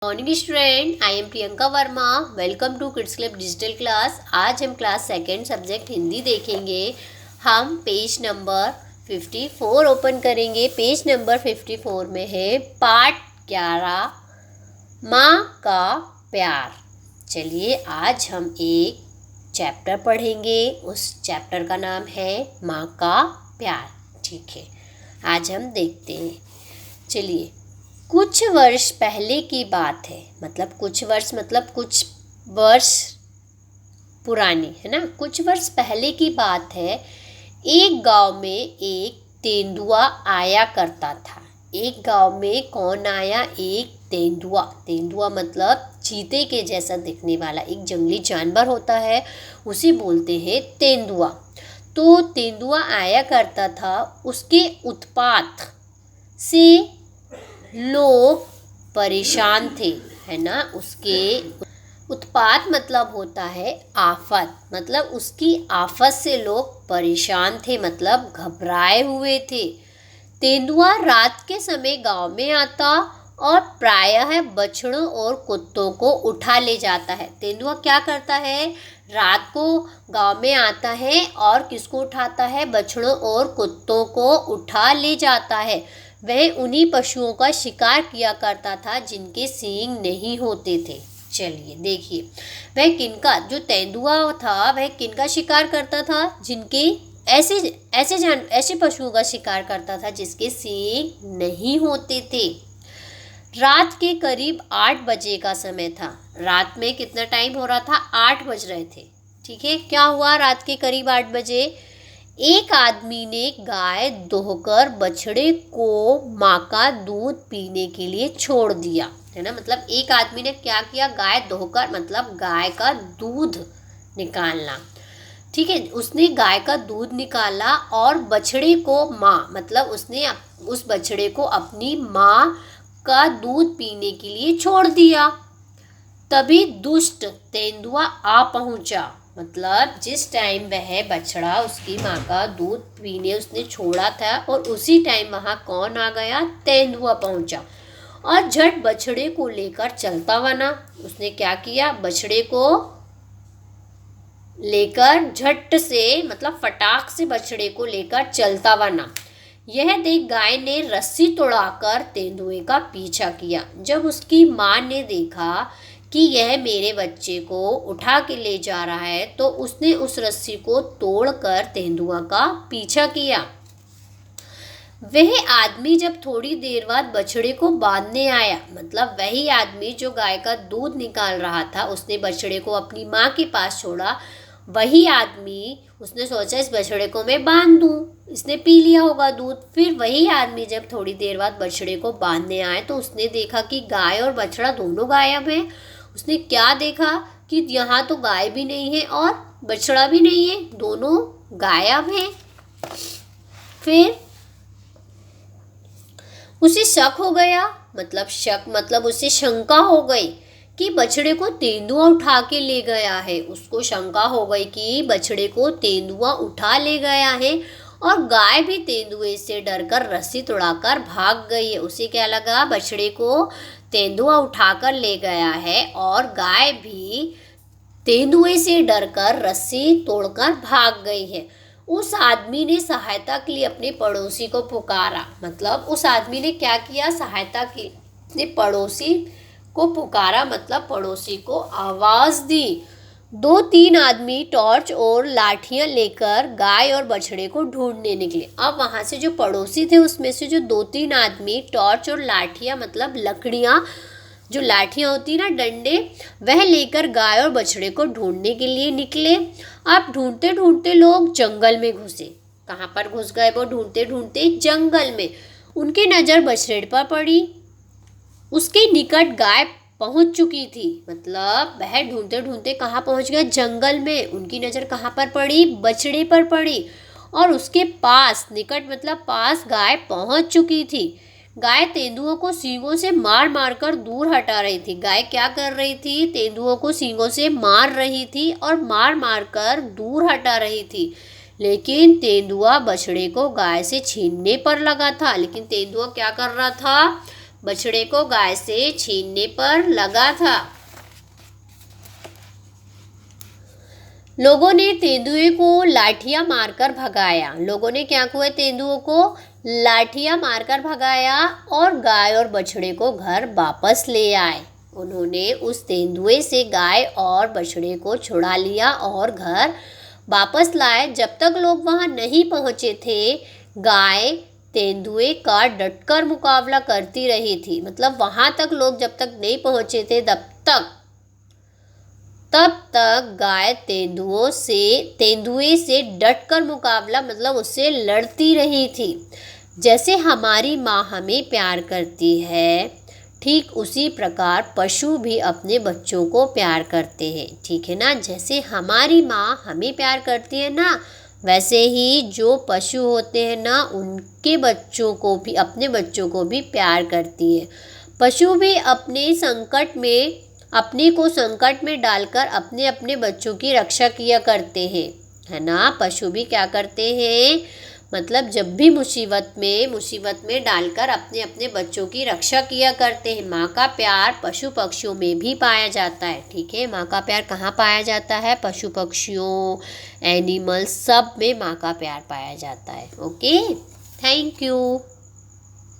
Morning student, I am Priyanka Verma. Welcome to kids club digital class. आज हम class second subject Hindi देखेंगे। हम page number 54 open करेंगे। Page number 54 में है पाठ 11 माँ का प्यार। चलिए आज हम एक चैप्टर पढ़ेंगे। उस चैप्टर का नाम है माँ का प्यार। ठीक है, आज हम देखते हैं। चलिए, कुछ वर्ष पहले की बात है। मतलब कुछ वर्ष पुरानी है ना। कुछ वर्ष पहले की बात है। एक गांव में एक तेंदुआ आया करता था। एक गांव में कौन आया? एक तेंदुआ। तेंदुआ मतलब चीते के जैसा दिखने वाला एक जंगली जानवर होता है, उसे बोलते हैं तेंदुआ। तो तेंदुआ आया करता था। उसके उत्पात से लोग परेशान थे, है ना। उसके उत्पात मतलब होता है आफत। मतलब उसकी आफत से लोग परेशान थे, मतलब घबराए हुए थे। तेंदुआ रात के समय गांव में आता और प्रायः बछड़ों और कुत्तों को उठा ले जाता है। तेंदुआ क्या करता है? रात को गांव में आता है और किसको उठाता है? बछड़ों और कुत्तों को उठा ले जाता है। वह उन्हीं पशुओं का शिकार किया करता था जिनके सींग नहीं होते थे। चलिए देखिए, वह किनका, जो तेंदुआ था वह किनका शिकार करता था? जिनके ऐसे पशुओं का शिकार करता था जिसके सींग नहीं होते थे। रात के करीब 8 बजे का समय था। रात में कितना टाइम हो रहा था? 8 बज रहे थे। ठीक है, क्या हुआ? रात के करीब 8 बजे एक आदमी ने गाय दोहकर बछड़े को माँ का दूध पीने के लिए छोड़ दिया, है ना। मतलब एक आदमी ने क्या किया? गाय दोहकर मतलब गाय का दूध निकालना। ठीक है, उसने गाय का दूध निकाला और बछड़े को माँ मतलब उसने उस बछड़े को अपनी माँ का दूध पीने के लिए छोड़ दिया। तभी दुष्ट तेंदुआ आ पहुंचा। मतलब जिस टाइम वह बछड़ा उसकी माँ का दूध पीने उसने छोड़ा था और उसी टाइम वहाँ कौन आ गया? तेंदुआ पहुंचा और झट बछड़े को लेकर चलता बना। उसने क्या किया? बछड़े को लेकर झट से मतलब फटाक से बछड़े को लेकर चलता बना। यह देख गाय ने रस्सी तोड़ाकर तेंदुए का पीछा किया। जब उसकी माँ ने देखा कि यह मेरे बच्चे को उठा के ले जा रहा है तो उसने उस रस्सी को तोड़कर तेंदुआ का पीछा किया। वह आदमी जब थोड़ी देर बाद बछड़े को बांधने आया, मतलब वही आदमी जो गाय का दूध निकाल रहा था, उसने बछड़े को अपनी माँ के पास छोड़ा। वही आदमी, उसने सोचा इस बछड़े को मैं बांध दूँ, इसने पी लिया होगा दूध। फिर वही आदमी जब थोड़ी देर बाद बछड़े को बांधने आए तो उसने देखा कि गाय और बछड़ा दोनों गायब हैं। उसने क्या देखा कि यहाँ तो गाय भी नहीं है और बछड़ा भी नहीं है, दोनों गायब हैं। फिर उसे शक हो गया। मतलब उसे शंका हो गई कि बछड़े को तेंदुआ उठा के ले गया है। उसको शंका हो गई कि बछड़े को तेंदुआ उठा ले गया है और गाय भी तेंदुए से डरकर रस्सी तोड़ाकर भाग गई है। उसे क्या लगा? बछड़े को तेंदुआ उठाकर ले गया है और गाय भी तेंदुए से डरकर रस्सी तोड़कर भाग गई है। उस आदमी ने सहायता के लिए अपने पड़ोसी को पुकारा। मतलब उस आदमी ने क्या किया? सहायता के लिए पड़ोसी को पुकारा, मतलब पड़ोसी को आवाज़ दी। 2-3 आदमी टॉर्च और लाठियां लेकर गाय और बछड़े को ढूंढने निकले। अब वहाँ से जो पड़ोसी थे उसमें से जो 2-3 आदमी टॉर्च और लाठियां मतलब लकड़ियाँ, जो लाठियाँ होती ना, डंडे, वह लेकर गाय और बछड़े को ढूंढने के लिए निकले। अब ढूंढते ढूंढते लोग जंगल में घुसे। कहाँ पर घुस गए वो? ढूंढते ढूंढते जंगल में। उनकी नज़र बछड़े पर पड़ी। उसके निकट गाय पहुंच चुकी थी। मतलब वह ढूंढते ढूंढते कहाँ पहुंच गए? जंगल में। उनकी नज़र कहाँ पर पड़ी? बछड़े पर पड़ी और उसके पास, निकट मतलब पास, गाय पहुंच चुकी थी। गाय तेंदुओं को सींगों से मार मार कर दूर हटा रही थी। गाय क्या कर रही थी? तेंदुओं को सींगों से मार रही थी और मार मार कर दूर हटा रही थी। लेकिन तेंदुआ बछड़े को गाय से छीनने पर लगा था। लेकिन तेंदुआ क्या कर रहा था? बछड़े को गाय से छीनने पर लगा था। लोगों ने तेंदुए को लाठियां मारकर भगाया। लोगों ने क्या किया? तेंदुओं को लाठियां मारकर भगाया और गाय और बछड़े को घर वापस ले आए। उन्होंने उस तेंदुए से गाय और बछड़े को छुड़ा लिया और घर वापस लाए। जब तक लोग वहां नहीं पहुंचे थे, गाय तेंदुए का डटकर मुकाबला करती रही थी। मतलब वहां तक लोग जब तक नहीं पहुंचे थे तब तक गाय तेंदुए से डटकर मुकाबला मतलब उससे लड़ती रही थी। जैसे हमारी माँ हमें प्यार करती है, ठीक उसी प्रकार पशु भी अपने बच्चों को प्यार करते हैं। ठीक है ना? जैसे हमारी माँ हमें प्यार करती है ना, वैसे ही जो पशु होते हैं ना, उनके बच्चों को भी, अपने बच्चों को भी प्यार करती है। पशु भी अपने को संकट में डालकर अपने अपने बच्चों की रक्षा किया करते हैं, है ना? पशु भी क्या करते हैं? मतलब जब भी मुसीबत में डालकर अपने अपने बच्चों की रक्षा किया करते हैं। माँ का प्यार पशु पक्षियों में भी पाया जाता है। ठीक है? माँ का प्यार कहाँ पाया जाता है? पशु पक्षियों, एनिमल्स, सब में माँ का प्यार पाया जाता है। Okay, thank you.